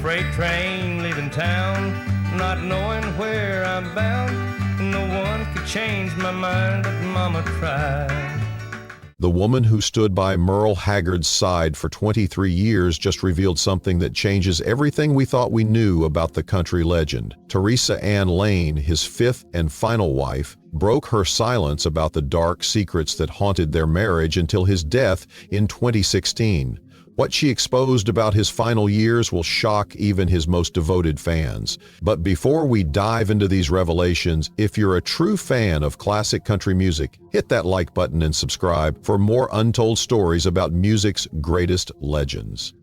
freight train leaving town, not knowing where I'm bound. No one could change my mind, but Mama tried. The woman who stood by Merle Haggard's side for 23 years just revealed something that changes everything we thought we knew about the country legend. Theresa Ann Lane, his fifth and final wife, broke her silence about the dark secrets that haunted their marriage until his death in 2016. What she exposed about his final years will shock even his most devoted fans. But before we dive into these revelations, if you're a true fan of classic country music, hit that like button and subscribe for more untold stories about music's greatest legends.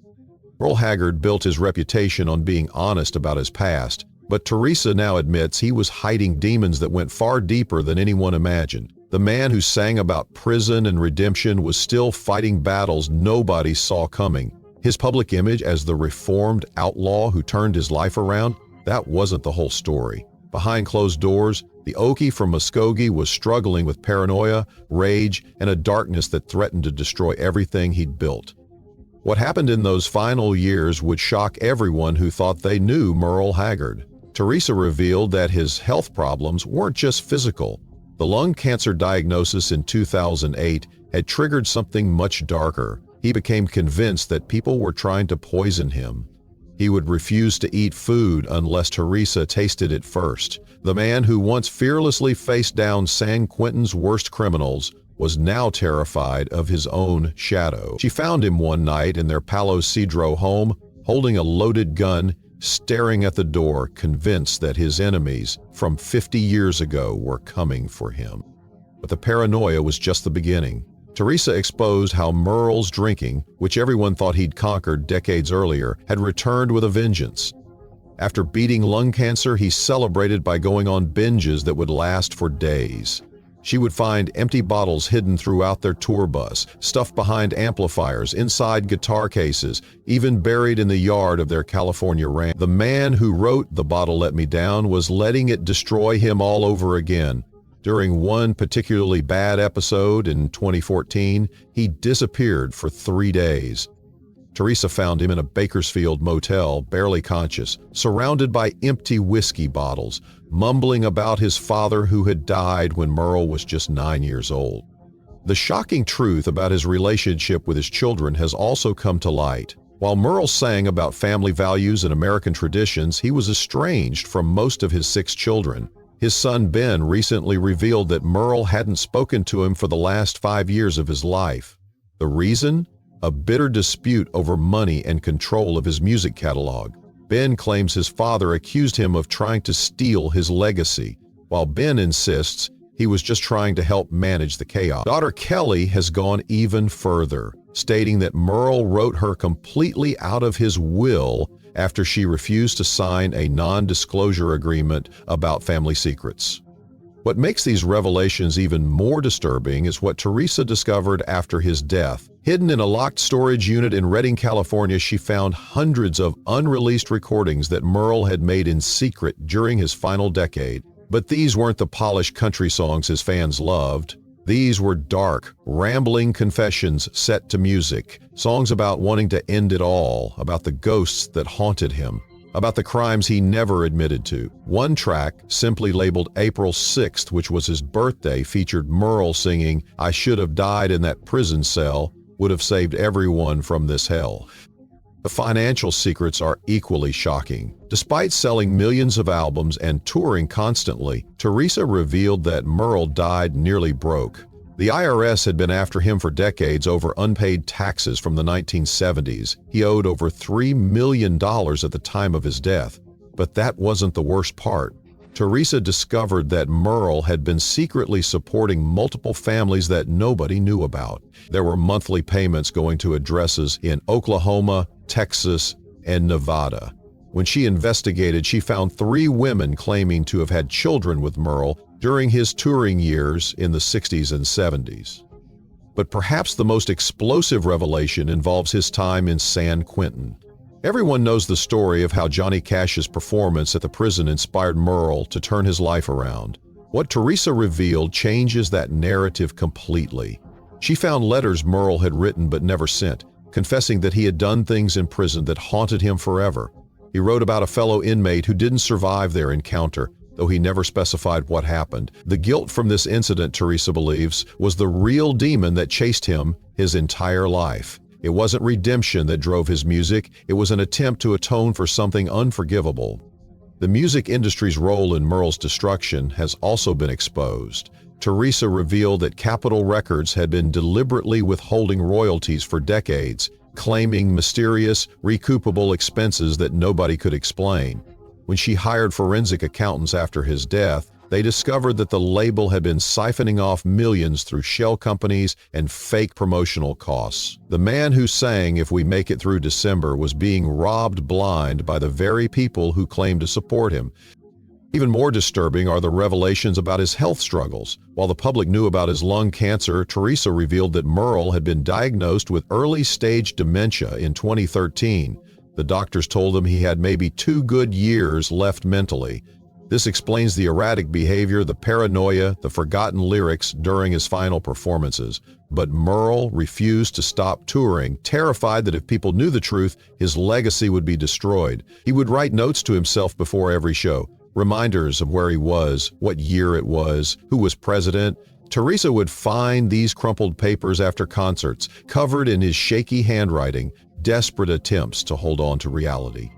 Merle Haggard built his reputation on being honest about his past, but Theresa now admits he was hiding demons that went far deeper than anyone imagined. The man who sang about prison and redemption was still fighting battles nobody saw coming. His public image as the reformed outlaw who turned his life around, that wasn't the whole story. Behind closed doors, the Okie from Muskogee was struggling with paranoia, rage, and a darkness that threatened to destroy everything he'd built. What happened in those final years would shock everyone who thought they knew Merle Haggard. Theresa revealed that his health problems weren't just physical. The lung cancer diagnosis in 2008 had triggered something much darker. He became convinced that people were trying to poison him. He would refuse to eat food unless Theresa tasted it first. The man who once fearlessly faced down San Quentin's worst criminals was now terrified of his own shadow. She found him one night in their Palo Cedro home, holding a loaded gun, staring at the door, convinced that his enemies from 50 years ago were coming for him. But the paranoia was just the beginning. Theresa exposed how Merle's drinking, which everyone thought he'd conquered decades earlier, had returned with a vengeance. After beating lung cancer, he celebrated by going on binges that would last for days. She would find empty bottles hidden throughout their tour bus, stuffed behind amplifiers, inside guitar cases, even buried in the yard of their California ranch. The man who wrote "The Bottle Let Me Down" was letting it destroy him all over again. During one particularly bad episode in 2014, he disappeared for 3 days. Theresa found him in a Bakersfield motel, barely conscious, surrounded by empty whiskey bottles, mumbling about his father who had died when Merle was just 9 years old. The shocking truth about his relationship with his children has also come to light. While Merle sang about family values and American traditions, he was estranged from most of his 6 children. His son Ben recently revealed that Merle hadn't spoken to him for the last 5 years of his life. The reason? A bitter dispute over money and control of his music catalog. Ben claims his father accused him of trying to steal his legacy, while Ben insists he was just trying to help manage the chaos. Daughter Kelly has gone even further, stating that Merle wrote her completely out of his will after she refused to sign a non-disclosure agreement about family secrets. What makes these revelations even more disturbing is what Theresa discovered after his death. Hidden in a locked storage unit in Redding, California, she found hundreds of unreleased recordings that Merle had made in secret during his final decade. But these weren't the polished country songs his fans loved. These were dark, rambling confessions set to music, songs about wanting to end it all, about the ghosts that haunted him, about the crimes he never admitted to. One track, simply labeled April 6th, which was his birthday, featured Merle singing, "I should have died in that prison cell, would have saved everyone from this hell." The financial secrets are equally shocking. Despite selling millions of albums and touring constantly, Theresa revealed that Merle died nearly broke. The IRS had been after him for decades over unpaid taxes from the 1970s. He owed over $3 million at the time of his death. But that wasn't the worst part. Theresa discovered that Merle had been secretly supporting multiple families that nobody knew about. There were monthly payments going to addresses in Oklahoma, Texas, and Nevada. When she investigated, she found 3 women claiming to have had children with Merle during his touring years in the 60s and 70s. But perhaps the most explosive revelation involves his time in San Quentin. Everyone knows the story of how Johnny Cash's performance at the prison inspired Merle to turn his life around. What Theresa revealed changes that narrative completely. She found letters Merle had written but never sent, confessing that he had done things in prison that haunted him forever. He wrote about a fellow inmate who didn't survive their encounter, though he never specified what happened. The guilt from this incident, Theresa believes, was the real demon that chased him his entire life. It wasn't redemption that drove his music, it was an attempt to atone for something unforgivable. The music industry's role in Merle's destruction has also been exposed. Theresa revealed that Capitol Records had been deliberately withholding royalties for decades, claiming mysterious, recoupable expenses that nobody could explain. When she hired forensic accountants after his death, they discovered that the label had been siphoning off millions through shell companies and fake promotional costs. The man who sang "If We Make It Through December" was being robbed blind by the very people who claimed to support him. Even more disturbing are the revelations about his health struggles. While the public knew about his lung cancer, Theresa revealed that Merle had been diagnosed with early-stage dementia in 2013. The doctors told him he had maybe 2 good years left mentally. This explains the erratic behavior, the paranoia, the forgotten lyrics during his final performances. But Merle refused to stop touring, terrified that if people knew the truth, his legacy would be destroyed. He would write notes to himself before every show, reminders of where he was, what year it was, who was president. Theresa would find these crumpled papers after concerts, covered in his shaky handwriting, desperate attempts to hold on to reality.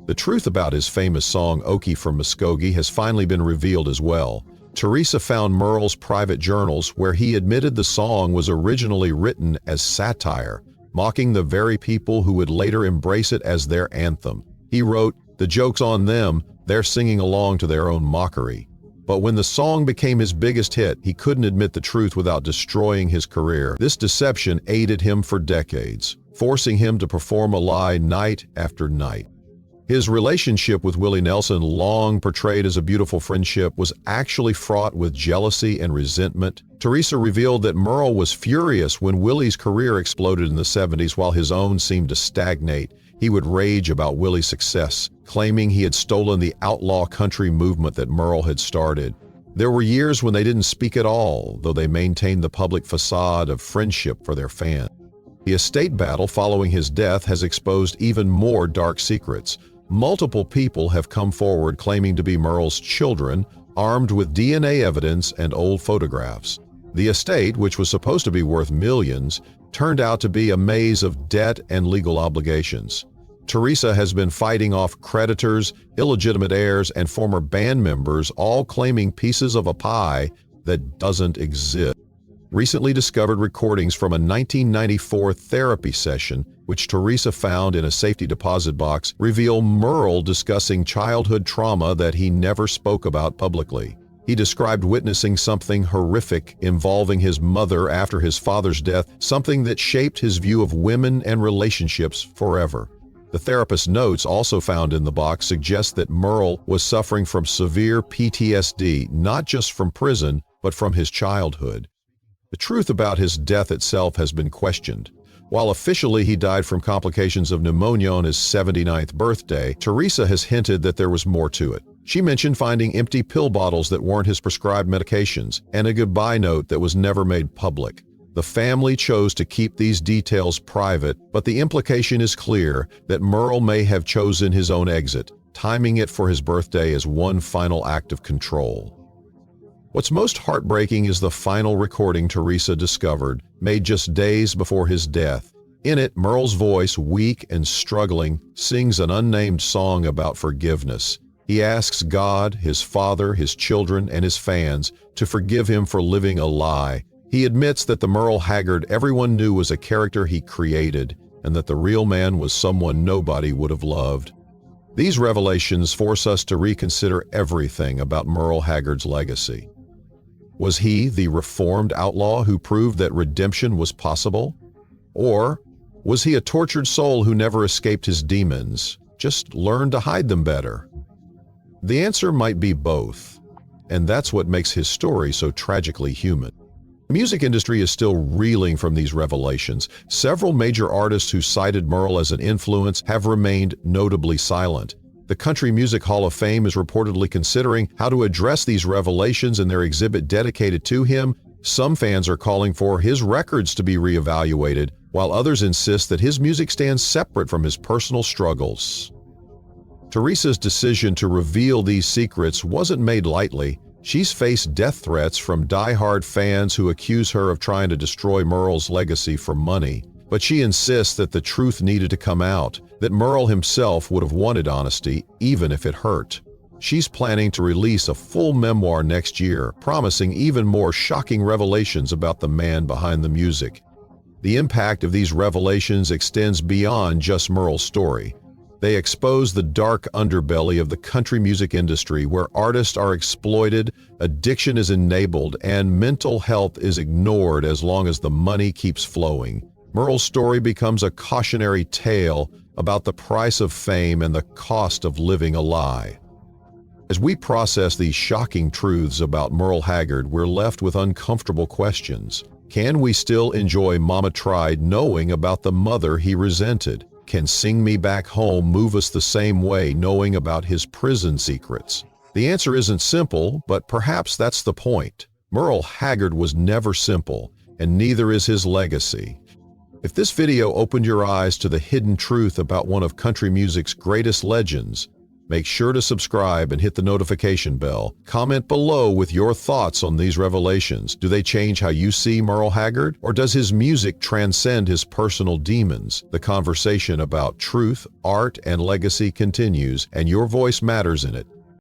The truth about his famous song "Okie" from Muskogee has finally been revealed as well. Theresa found Merle's private journals where he admitted the song was originally written as satire, mocking the very people who would later embrace it as their anthem. He wrote, "The joke's on them, they're singing along to their own mockery." But when the song became his biggest hit, he couldn't admit the truth without destroying his career. This deception aided him for decades, forcing him to perform a lie night after night. His relationship with Willie Nelson, long portrayed as a beautiful friendship, was actually fraught with jealousy and resentment. Theresa revealed that Merle was furious when Willie's career exploded in the 70s while his own seemed to stagnate. He would rage about Willie's success, claiming he had stolen the outlaw country movement that Merle had started. There were years when they didn't speak at all, though they maintained the public facade of friendship for their fans. The estate battle following his death has exposed even more dark secrets. Multiple people have come forward claiming to be Merle's children, armed with DNA evidence and old photographs. The estate, which was supposed to be worth millions, turned out to be a maze of debt and legal obligations. Theresa has been fighting off creditors, illegitimate heirs, and former band members, all claiming pieces of a pie that doesn't exist. Recently discovered recordings from a 1994 therapy session, which Theresa found in a safety deposit box, reveal Merle discussing childhood trauma that he never spoke about publicly. He described witnessing something horrific involving his mother after his father's death, something that shaped his view of women and relationships forever. The therapist's notes, also found in the box, suggest that Merle was suffering from severe PTSD, not just from prison, but from his childhood. The truth about his death itself has been questioned. While officially he died from complications of pneumonia on his 79th birthday, Theresa has hinted that there was more to it. She mentioned finding empty pill bottles that weren't his prescribed medications, and a goodbye note that was never made public. The family chose to keep these details private, but the implication is clear that Merle may have chosen his own exit, timing it for his birthday as one final act of control. What's most heartbreaking is the final recording Theresa discovered, made just days before his death. In it, Merle's voice, weak and struggling, sings an unnamed song about forgiveness. He asks God, his father, his children, and his fans to forgive him for living a lie. He admits that the Merle Haggard everyone knew was a character he created, and that the real man was someone nobody would have loved. These revelations force us to reconsider everything about Merle Haggard's legacy. Was he the reformed outlaw who proved that redemption was possible? Or was he a tortured soul who never escaped his demons, just learned to hide them better? The answer might be both, and that's what makes his story so tragically human. The music industry is still reeling from these revelations. Several major artists who cited Merle as an influence have remained notably silent. The Country Music Hall of Fame is reportedly considering how to address these revelations in their exhibit dedicated to him. Some fans are calling for his records to be reevaluated, while others insist that his music stands separate from his personal struggles. Theresa's decision to reveal these secrets wasn't made lightly. She's faced death threats from die-hard fans who accuse her of trying to destroy Merle's legacy for money. But she insists that the truth needed to come out, that Merle himself would have wanted honesty, even if it hurt. She's planning to release a full memoir next year, promising even more shocking revelations about the man behind the music. The impact of these revelations extends beyond just Merle's story. They expose the dark underbelly of the country music industry, where artists are exploited, addiction is enabled, and mental health is ignored as long as the money keeps flowing. Merle's story becomes a cautionary tale about the price of fame and the cost of living a lie. As we process these shocking truths about Merle Haggard, we're left with uncomfortable questions. Can we still enjoy Mama Tried knowing about the mother he resented? Can Sing Me Back Home move us the same way knowing about his prison secrets? The answer isn't simple, but perhaps that's the point. Merle Haggard was never simple, and neither is his legacy. If this video opened your eyes to the hidden truth about one of country music's greatest legends, make sure to subscribe and hit the notification bell. Comment below with your thoughts on these revelations. Do they change how you see Merle Haggard? Or does his music transcend his personal demons? The conversation about truth, art, and legacy continues, and your voice matters in it.